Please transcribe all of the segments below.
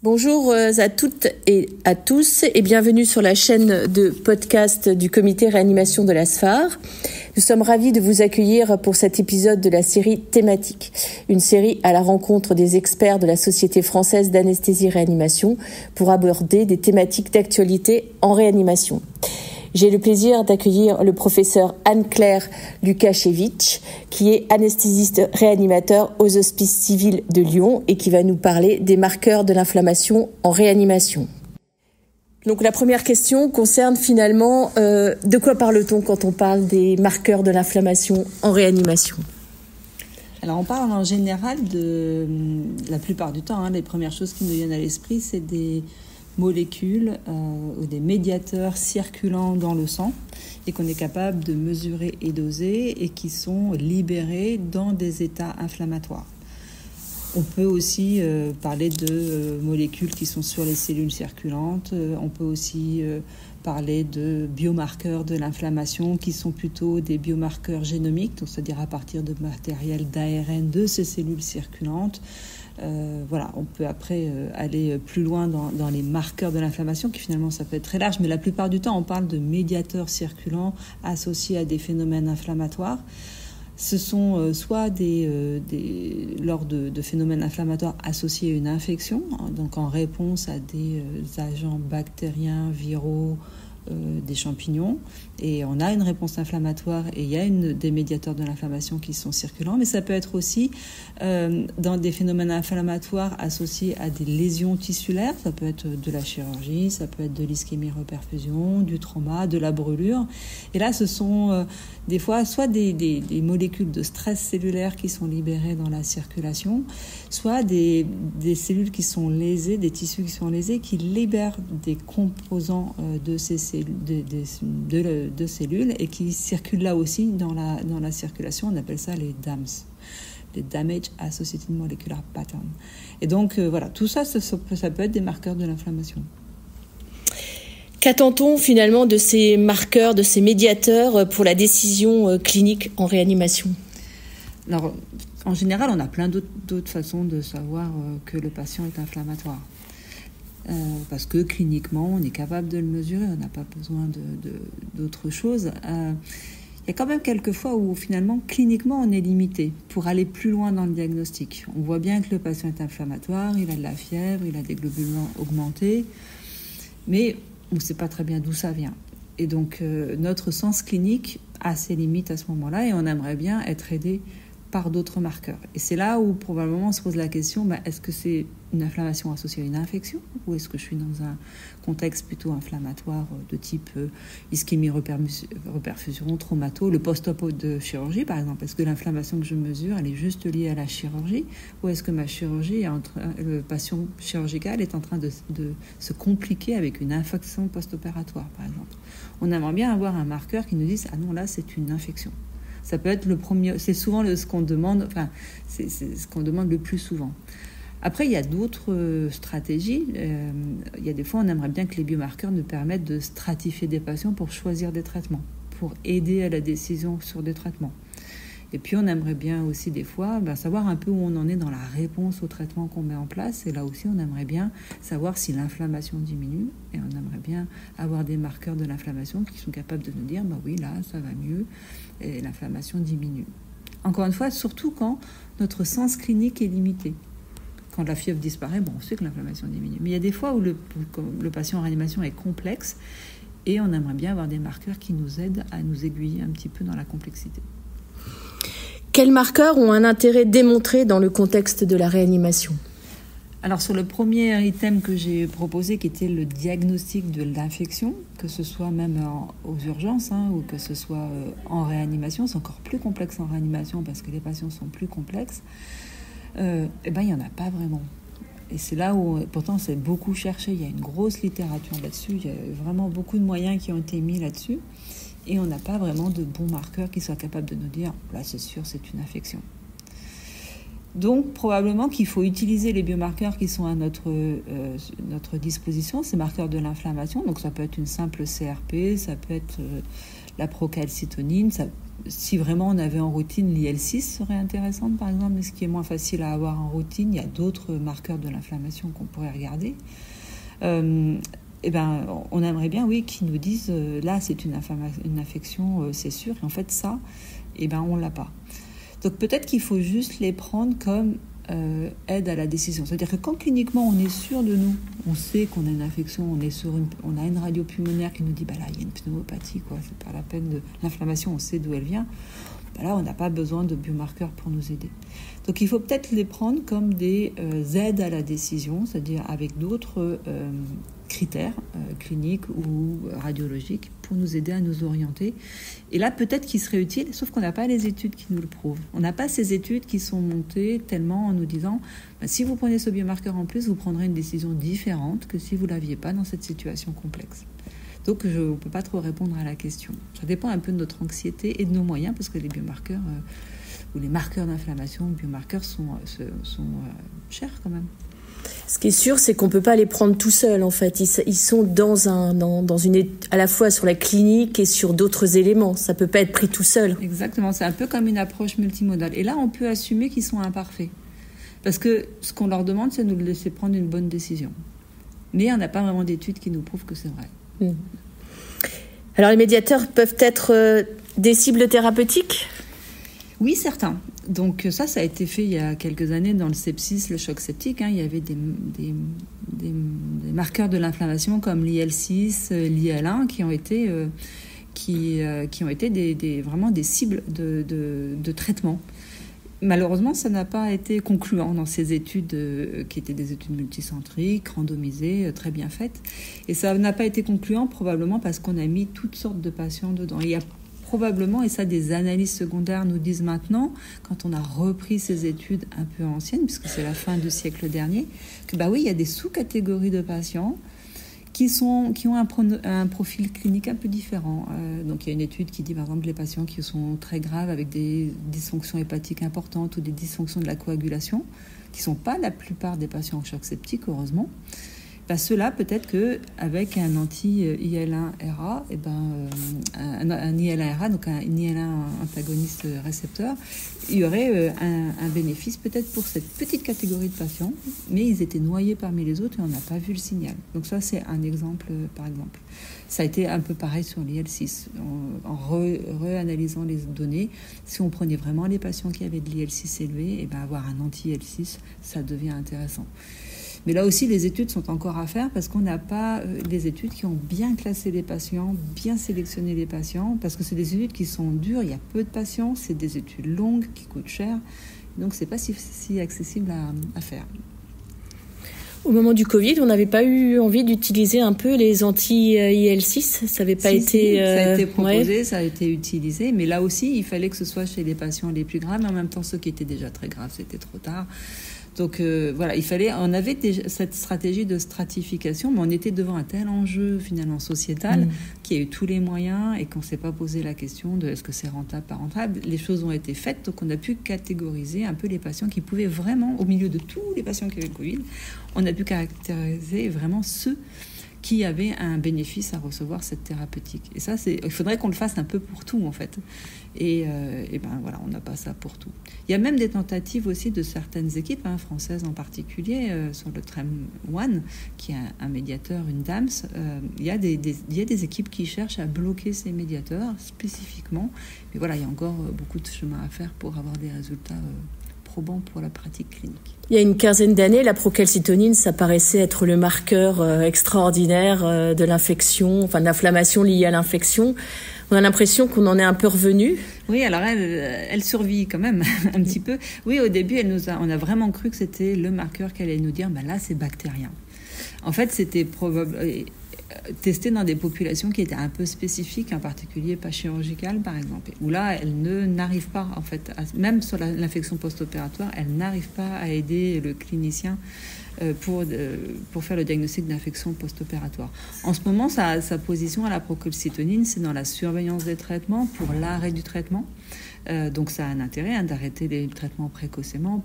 Bonjour à toutes et à tous et bienvenue sur la chaîne de podcast du comité réanimation de l'ASFAR. Nous sommes ravis de vous accueillir pour cet épisode de la série thématique, une série à la rencontre des experts de la Société française d'anesthésie-réanimation pour aborder des thématiques d'actualité en réanimation. J'ai le plaisir d'accueillir le professeur Anne-Claire Lukasiewicz, qui est anesthésiste réanimateur aux Hospices civils de Lyon et qui va nous parler des marqueurs de l'inflammation en réanimation. Donc la première question concerne finalement de quoi parle-t-on quand on parle des marqueurs de l'inflammation en réanimation ? Alors on parle en général la plupart du temps, les premières choses qui nous viennent à l'esprit, c'est des molécules ou des médiateurs circulant dans le sang et qu'on est capable de mesurer et doser et qui sont libérés dans des états inflammatoires. On peut aussi parler de molécules qui sont sur les cellules circulantes. On peut aussi parler de biomarqueurs de l'inflammation qui sont plutôt des biomarqueurs génomiques, donc c'est-à-dire à partir de matériel d'ARN de ces cellules circulantes. On peut après aller plus loin dans les marqueurs de l'inflammation, qui finalement ça peut être très large, mais la plupart du temps on parle de médiateurs circulants associés à des phénomènes inflammatoires. Ce sont soit lors de phénomènes inflammatoires associés à une infection, donc en réponse à des agents bactériens, viraux, des champignons, et on a une réponse inflammatoire et il y a des médiateurs de l'inflammation qui sont circulants, mais ça peut être aussi dans des phénomènes inflammatoires associés à des lésions tissulaires. Ça peut être de la chirurgie, ça peut être de l'ischémie-reperfusion, du trauma, de la brûlure, et là ce sont des fois soit des molécules de stress cellulaire qui sont libérées dans la circulation, soit des cellules qui sont lésées, des tissus qui sont lésés, qui libèrent des composants de ces de cellules et qui circulent là aussi dans la circulation. On appelle ça les DAMS, les Damage Associated Molecular Pattern. Et donc tout ça peut être des marqueurs de l'inflammation. Qu'attend-on finalement de ces marqueurs, de ces médiateurs pour la décision clinique en réanimation ? Alors, en général, on a plein d'autres façons de savoir que le patient est inflammatoire. Parce que cliniquement, on est capable de le mesurer, on n'a pas besoin d'autre chose. Il y a quand même quelques fois où finalement, cliniquement, on est limité pour aller plus loin dans le diagnostic. On voit bien que le patient est inflammatoire, il a de la fièvre, il a des globules blancs augmentés, mais on ne sait pas très bien d'où ça vient. Et donc, notre sens clinique a ses limites à ce moment-là et on aimerait bien être aidé par d'autres marqueurs. Et c'est là où probablement on se pose la question, est-ce que c'est une inflammation associée à une infection ou est-ce que je suis dans un contexte plutôt inflammatoire de type ischémie-reperfusion, traumato, le post-op de chirurgie par exemple. Est-ce que l'inflammation que je mesure, elle est juste liée à la chirurgie ou est-ce que ma chirurgie, le patient chirurgical est en train de se compliquer avec une infection post-opératoire par exemple. On aimerait bien avoir un marqueur qui nous dise « Ah non, là c'est une infection ». Ça peut être le premier, c'est souvent ce qu'on demande, c'est ce qu'on demande le plus souvent. Après, il y a d'autres stratégies. Il y a des fois, on aimerait bien que les biomarqueurs nous permettent de stratifier des patients pour choisir des traitements, pour aider à la décision sur des traitements. Et puis, on aimerait bien aussi des fois savoir un peu où on en est dans la réponse au traitement qu'on met en place. Et là aussi, on aimerait bien savoir si l'inflammation diminue. Et on aimerait bien avoir des marqueurs de l'inflammation qui sont capables de nous dire oui, là, ça va mieux. Et l'inflammation diminue. Encore une fois, surtout quand notre sens clinique est limité. Quand la fièvre disparaît, on sait que l'inflammation diminue. Mais il y a des fois où le patient en réanimation est complexe et on aimerait bien avoir des marqueurs qui nous aident à nous aiguiller un petit peu dans la complexité. Quels marqueurs ont un intérêt démontré dans le contexte de la réanimation ? Alors sur le premier item que j'ai proposé, qui était le diagnostic de l'infection, que ce soit même aux urgences ou que ce soit en réanimation, c'est encore plus complexe en réanimation parce que les patients sont plus complexes, il n'y en a pas vraiment. Et c'est là où, pourtant, c'est beaucoup cherché. Il y a une grosse littérature là-dessus. Il y a vraiment beaucoup de moyens qui ont été mis là-dessus. Et on n'a pas vraiment de bons marqueurs qui soient capables de nous dire « là, c'est sûr, c'est une infection ». Donc, probablement qu'il faut utiliser les biomarqueurs qui sont à notre disposition, ces marqueurs de l'inflammation. Donc, ça peut être une simple CRP, ça peut être La procalcitonine, si vraiment on avait en routine l'IL6 serait intéressante par exemple, mais ce qui est moins facile à avoir en routine, il y a d'autres marqueurs de l'inflammation qu'on pourrait regarder. On aimerait bien, oui, qu'ils nous disent là c'est une infection, c'est sûr, et en fait ça, on l'a pas. Donc peut-être qu'il faut juste les prendre comme aide à la décision. C'est-à-dire que quand cliniquement on est sûr de nous, on sait qu'on a une infection, on a une radio pulmonaire qui nous dit là il y a une pneumopathie, quoi, c'est pas la peine de l'inflammation, on sait d'où elle vient. Là on n'a pas besoin de biomarqueurs pour nous aider. Donc il faut peut-être les prendre comme des aides à la décision, c'est-à-dire avec d'autres critères cliniques ou radiologiques pour nous aider à nous orienter. Et là, peut-être qu'il serait utile, sauf qu'on n'a pas les études qui nous le prouvent. On n'a pas ces études qui sont montées tellement en nous disant si vous prenez ce biomarqueur en plus, vous prendrez une décision différente que si vous ne l'aviez pas dans cette situation complexe. Donc, je ne peux pas trop répondre à la question. Ça dépend un peu de notre anxiété et de nos moyens, parce que les biomarqueurs ou les marqueurs d'inflammation, les biomarqueurs sont chers quand même. Ce qui est sûr, c'est qu'on peut pas les prendre tout seuls, en fait. Ils sont dans une, à la fois sur la clinique et sur d'autres éléments. Ça peut pas être pris tout seul. Exactement. C'est un peu comme une approche multimodale. Et là, on peut assumer qu'ils sont imparfaits. Parce que ce qu'on leur demande, c'est de nous laisser prendre une bonne décision. Mais on n'a pas vraiment d'études qui nous prouvent que c'est vrai. Alors, les médiateurs peuvent être des cibles thérapeutiques ? Oui, certains. Donc ça a été fait il y a quelques années dans le sepsis, le choc septique. Il y avait des marqueurs de l'inflammation comme l'IL6, l'IL1 qui ont été vraiment des cibles de traitement. Malheureusement, ça n'a pas été concluant dans ces études qui étaient des études multicentriques, randomisées, très bien faites. Et ça n'a pas été concluant probablement parce qu'on a mis toutes sortes de patients dedans. Il y a probablement, et ça des analyses secondaires nous disent maintenant, quand on a repris ces études un peu anciennes, puisque c'est la fin du siècle dernier, que il y a des sous-catégories de patients qui ont un profil clinique un peu différent. Donc il y a une étude qui dit par exemple les patients qui sont très graves avec des dysfonctions hépatiques importantes ou des dysfonctions de la coagulation, qui ne sont pas la plupart des patients en choc septique, heureusement. Ceux-là, peut-être qu'avec un anti-IL1RA, un IL1RA, donc un IL1 antagoniste récepteur, il y aurait un bénéfice peut-être pour cette petite catégorie de patients, mais ils étaient noyés parmi les autres et on n'a pas vu le signal. Donc ça, c'est un exemple, par exemple. Ça a été un peu pareil sur l'IL6. En réanalysant les données, si on prenait vraiment les patients qui avaient de l'IL6 élevé, avoir un anti-IL6, ça devient intéressant. Mais là aussi, les études sont encore à faire parce qu'on n'a pas des études qui ont bien classé les patients, bien sélectionné les patients, parce que c'est des études qui sont dures, il y a peu de patients, c'est des études longues qui coûtent cher, donc c'est pas si accessible à faire. Au moment du Covid, on n'avait pas eu envie d'utiliser un peu les anti-IL6 ? Ça n'avait pas été... ça a été proposé, ça a été utilisé, mais là aussi, il fallait que ce soit chez les patients les plus graves, mais en même temps, ceux qui étaient déjà très graves, c'était trop tard. Donc on avait déjà cette stratégie de stratification, mais on était devant un tel enjeu finalement sociétal qui a eu tous les moyens et qu'on ne s'est pas posé la question de est-ce que c'est rentable, pas rentable. Les choses ont été faites, donc on a pu catégoriser un peu les patients qui pouvaient vraiment, au milieu de tous les patients qui avaient le Covid, on a pu caractériser vraiment ceux qui avaient un bénéfice à recevoir cette thérapeutique. Et ça, il faudrait qu'on le fasse un peu pour tout, en fait. Et on n'a pas ça pour tout. Il y a même des tentatives aussi de certaines équipes, françaises en particulier, sur le TREM1, qui est un médiateur, une DAMS. Il y a des équipes qui cherchent à bloquer ces médiateurs spécifiquement. Mais il y a encore beaucoup de chemin à faire pour avoir des résultats probants pour la pratique clinique. Il y a une quinzaine d'années, la procalcitonine, ça paraissait être le marqueur extraordinaire de l'infection, de l'inflammation liée à l'infection. On a l'impression qu'on en est un peu revenu. Oui, alors elle survit quand même un petit peu. Oui, au début, on a vraiment cru que c'était le marqueur qui allait nous dire, là, c'est bactérien. En fait, c'était testé dans des populations qui étaient un peu spécifiques, en particulier pas chirurgicales, par exemple, où là, elle n'arrive pas, en fait, même sur l'infection post-opératoire, elle n'arrive pas à aider le clinicien pour faire le diagnostic d'infection post-opératoire. En ce moment, sa position à la procalcitonine, c'est dans la surveillance des traitements, pour l'arrêt du traitement. Donc ça a un intérêt d'arrêter les traitements précocement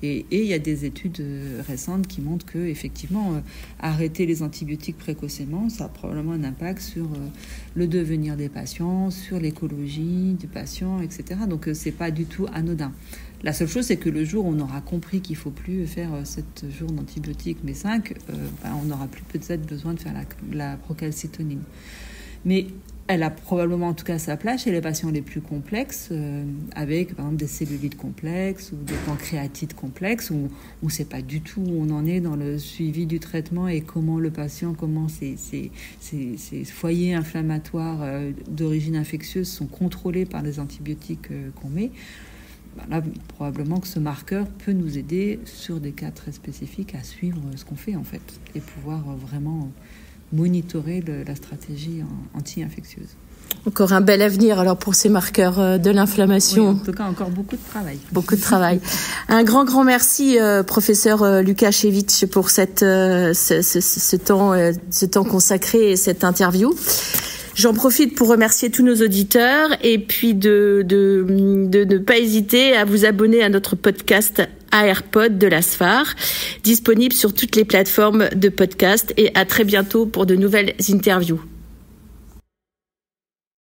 et il y a des études récentes qui montrent que effectivement arrêter les antibiotiques précocement, ça a probablement un impact sur le devenir des patients, sur l'écologie du patient, etc. Donc c'est pas du tout anodin. La seule chose, c'est que le jour où on aura compris qu'il ne faut plus faire 7 jours d'antibiotiques, mais 5, on n'aura plus peut-être besoin de faire la procalcitonine. Mais elle a probablement en tout cas sa place chez les patients les plus complexes, avec par exemple des cellulites complexes ou des pancréatites complexes, où c'est pas du tout où on en est dans le suivi du traitement et comment le patient, comment ces foyers inflammatoires d'origine infectieuse sont contrôlés par les antibiotiques qu'on met. Là, probablement que ce marqueur peut nous aider sur des cas très spécifiques à suivre ce qu'on fait en fait et pouvoir vraiment monitorer la stratégie anti-infectieuse. Encore un bel avenir alors pour ces marqueurs de l'inflammation. Oui, en tout cas, encore beaucoup de travail. Beaucoup de travail. Un grand merci, professeur Lukasiewicz, pour ce temps consacré et cette interview. J'en profite pour remercier tous nos auditeurs et puis de ne pas hésiter à vous abonner à notre podcast AirPod de la SFAR, disponible sur toutes les plateformes de podcast, et à très bientôt pour de nouvelles interviews.